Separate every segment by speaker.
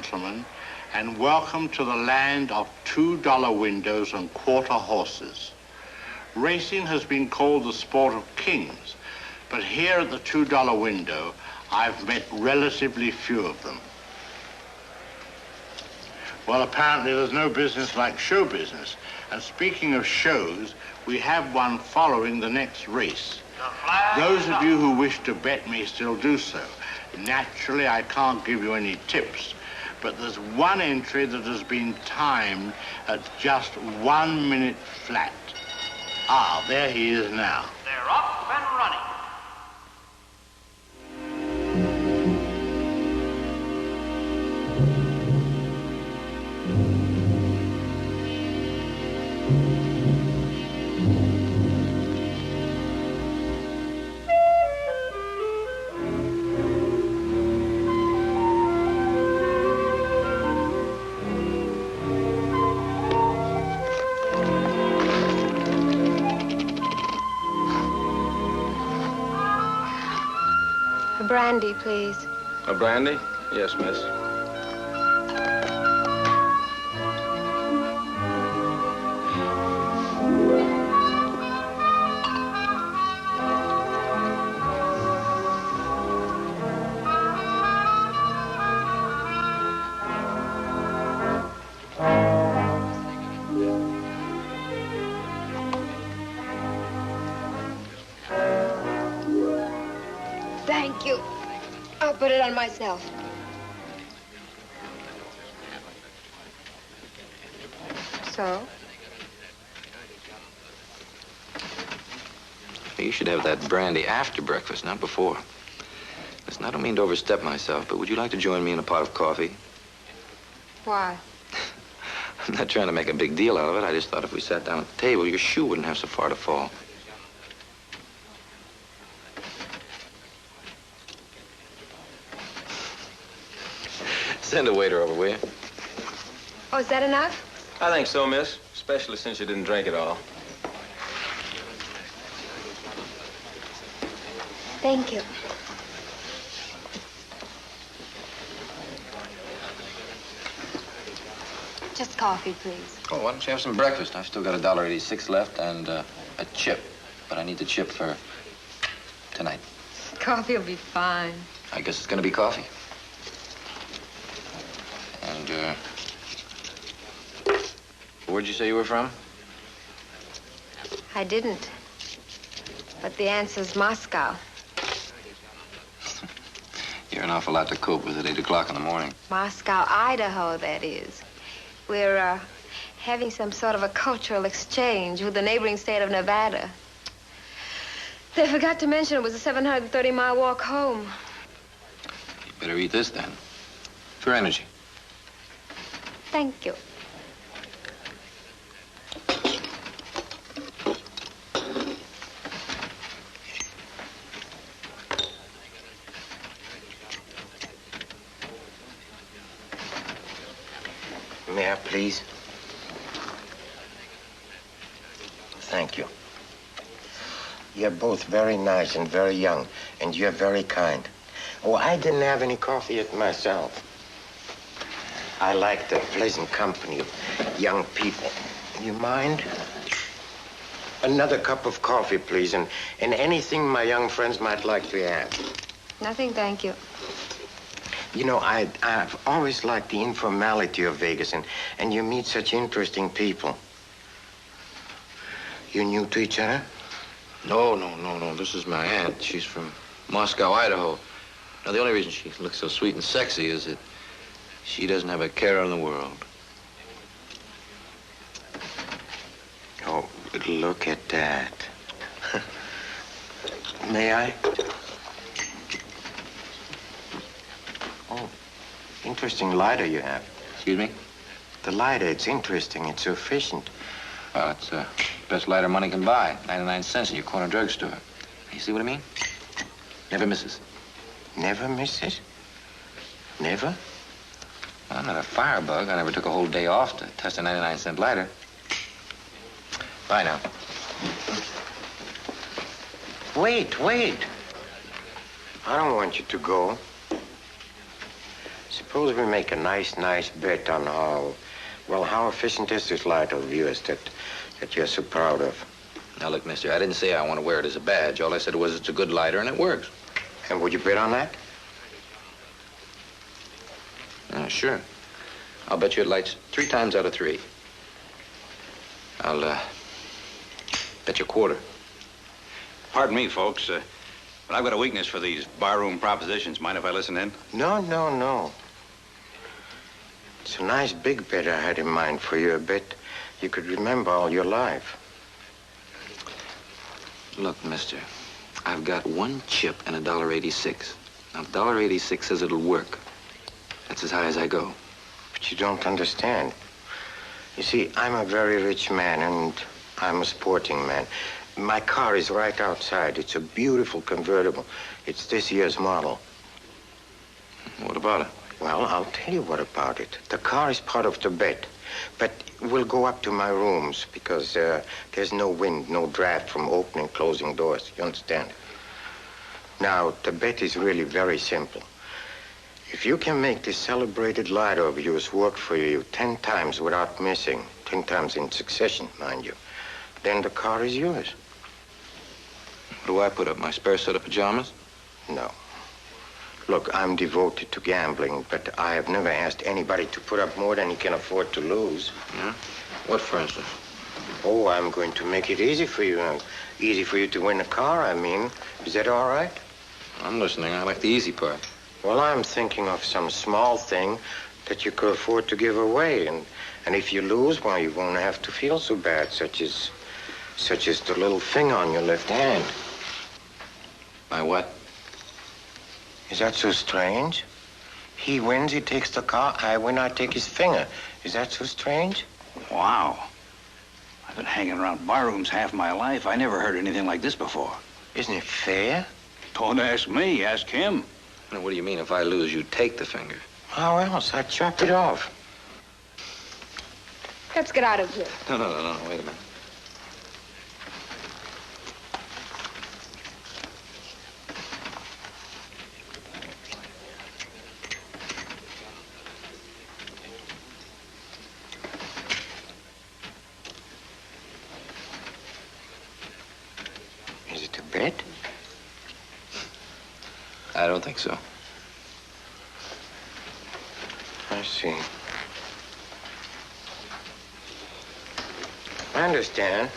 Speaker 1: gentlemen, and welcome to the land of $2 windows and quarter horses. Racing has been called the sport of kings, but here at the $2 window, I've met relatively few of them. Well, apparently there's no business like show business. And speaking of shows, we have one following the next race. Those of you who wish to bet me still do so. Naturally, I can't give you any tips, but there's one entry that has been timed at just 1 minute flat. Ah, there he is now.
Speaker 2: They're up and running.
Speaker 3: Brandy, please.
Speaker 4: A brandy? Yes, miss.
Speaker 3: Thank you. I'll put it on myself. So?
Speaker 4: You should have that brandy after breakfast, not before. Listen, I don't mean to overstep myself, but would you like to join me in a pot of coffee?
Speaker 3: Why?
Speaker 4: I'm not trying to make a big deal out of it. I just thought if we sat down at the table, your shoe wouldn't have so far to fall. Send a waiter over, will you?
Speaker 3: Oh, is that enough?
Speaker 4: I think so, miss. Especially since you didn't drink it all.
Speaker 3: Thank you. Just coffee, please.
Speaker 4: Oh, why don't you have some breakfast? I've still got $1.86 left and a chip. But I need the chip for tonight.
Speaker 3: Coffee will be fine.
Speaker 4: I guess it's gonna be coffee. And, where'd you say you were from?
Speaker 3: I didn't. But the answer's Moscow.
Speaker 4: You're an awful lot to cope with at 8 o'clock in the morning.
Speaker 3: Moscow, Idaho, that is. We're, having some sort of a cultural exchange with the neighboring state of Nevada. They forgot to mention it was a 730-mile walk home.
Speaker 4: You better eat this, then. For energy.
Speaker 3: Thank you.
Speaker 5: May I, please? Thank you. You're both very nice and very young, and you're very kind. Oh, I didn't have any coffee yet myself. I like the pleasant company of young people. You mind? Another cup of coffee, please, and anything my young friends might like to have.
Speaker 3: Nothing, thank you.
Speaker 5: You know, I've always liked the informality of Vegas, and you meet such interesting people. You new to each other?
Speaker 4: No. This is my aunt. She's from Moscow, Idaho. Now, the only reason she looks so sweet and sexy is that she doesn't have a care in the world.
Speaker 5: Oh, look at that. May I? Oh, interesting lighter you have.
Speaker 4: Excuse me?
Speaker 5: The lighter, it's interesting. It's so efficient.
Speaker 4: Well, it's the best lighter money can buy. 99 cents in your corner drugstore. You see what I mean? Never misses.
Speaker 5: Never misses? Never?
Speaker 4: Well, I'm not a firebug. I never took a whole day off to test a 99-cent lighter. Bye now.
Speaker 5: Wait. I don't want you to go. Suppose we make a nice bet on how efficient is this light of yours that you're so proud of?
Speaker 4: Now, look, mister, I didn't say I want to wear it as a badge. All I said was it's a good lighter and it works.
Speaker 5: And would you bet on that?
Speaker 4: Sure. I'll bet you it lights 3 times out of 3. I'll, bet you a quarter.
Speaker 2: Pardon me, folks, but I've got a weakness for these barroom propositions. Mind if I listen in?
Speaker 5: No. It's a nice big bet I had in mind for you, a bet you could remember all your life.
Speaker 4: Look, mister, I've got 1 chip and $1.86. Now, $1.86 says it'll work. That's as high as I go.
Speaker 5: But you don't understand. You see, I'm a very rich man, and I'm a sporting man. My car is right outside. It's a beautiful convertible. It's this year's model.
Speaker 4: What about it?
Speaker 5: Well, I'll tell you what about it. The car is part of the bet, but we'll go up to my rooms because there's no wind, no draft from opening and closing doors. You understand? Now, the bet is really very simple. If you can make this celebrated lighter of yours work for you 10 times without missing, 10 times in succession, mind you, then the car is yours.
Speaker 4: What do I put up, my spare set of pajamas?
Speaker 5: No. Look, I'm devoted to gambling, but I have never asked anybody to put up more than he can afford to lose.
Speaker 4: Yeah? What, for instance?
Speaker 5: Oh, I'm going to make it easy for you. Easy for you to win a car, I mean. Is that all right?
Speaker 4: I'm listening. I like the easy part.
Speaker 5: Well, I'm thinking of some small thing that you could afford to give away. And if you lose, well, you won't have to feel so bad, such as the little finger on your left hand.
Speaker 4: My what?
Speaker 5: Is that so strange? He wins, he takes the car. I win, I take his finger. Is that so strange?
Speaker 2: Wow. I've been hanging around barrooms half my life. I never heard anything like this before.
Speaker 5: Isn't it fair?
Speaker 2: Don't ask me, ask him.
Speaker 4: Now, what do you mean if I lose, you take the finger?
Speaker 5: How else? I'd chop it off.
Speaker 3: Let's get out of here.
Speaker 4: No, wait a minute.
Speaker 5: Is it a bet?
Speaker 4: I don't think so.
Speaker 5: I see. I understand.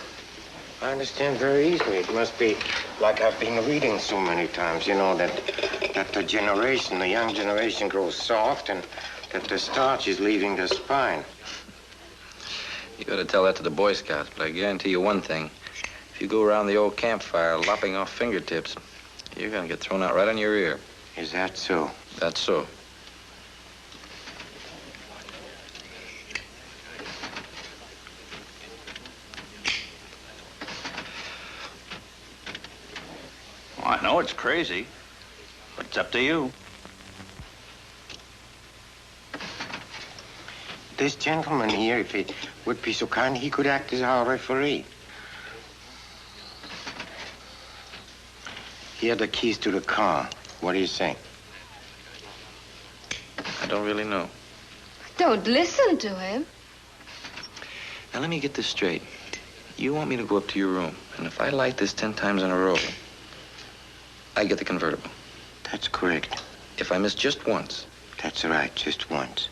Speaker 5: I understand very easily. It must be like I've been reading so many times, you know, that the young generation grows soft and that the starch is leaving the spine.
Speaker 4: You gotta tell that to the Boy Scouts, but I guarantee you one thing. If you go around the old campfire lopping off fingertips, you're gonna get thrown out right on your ear.
Speaker 5: Is that so?
Speaker 4: That's so.
Speaker 2: Well, I know it's crazy, but it's up to you.
Speaker 5: This gentleman here, if he would be so kind, he could act as our referee. Here are the keys to the car. What do you say?
Speaker 4: I don't really know.
Speaker 3: Don't listen to him.
Speaker 4: Now, let me get this straight. You want me to go up to your room, and if I light this 10 times in a row, I get the convertible.
Speaker 5: That's correct.
Speaker 4: If I miss just once,
Speaker 5: That's right, just once.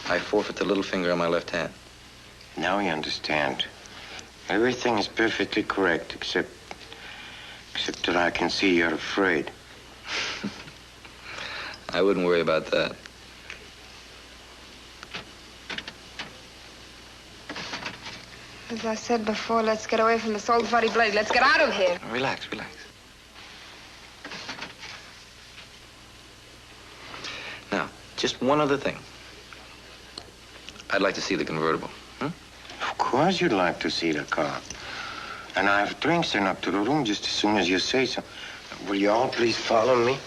Speaker 4: I forfeit the little finger on my left hand.
Speaker 5: Now you understand. Everything is perfectly correct, except that I can see you're afraid.
Speaker 4: I wouldn't worry about that.
Speaker 3: As I said before, let's get away from this old bloody blade. Let's get out of here.
Speaker 4: Relax. Now, just one other thing. I'd like to see the convertible.
Speaker 5: Of course you'd like to see the car. And I have drinks in up to the room just as soon as you say so. Will you all please follow me?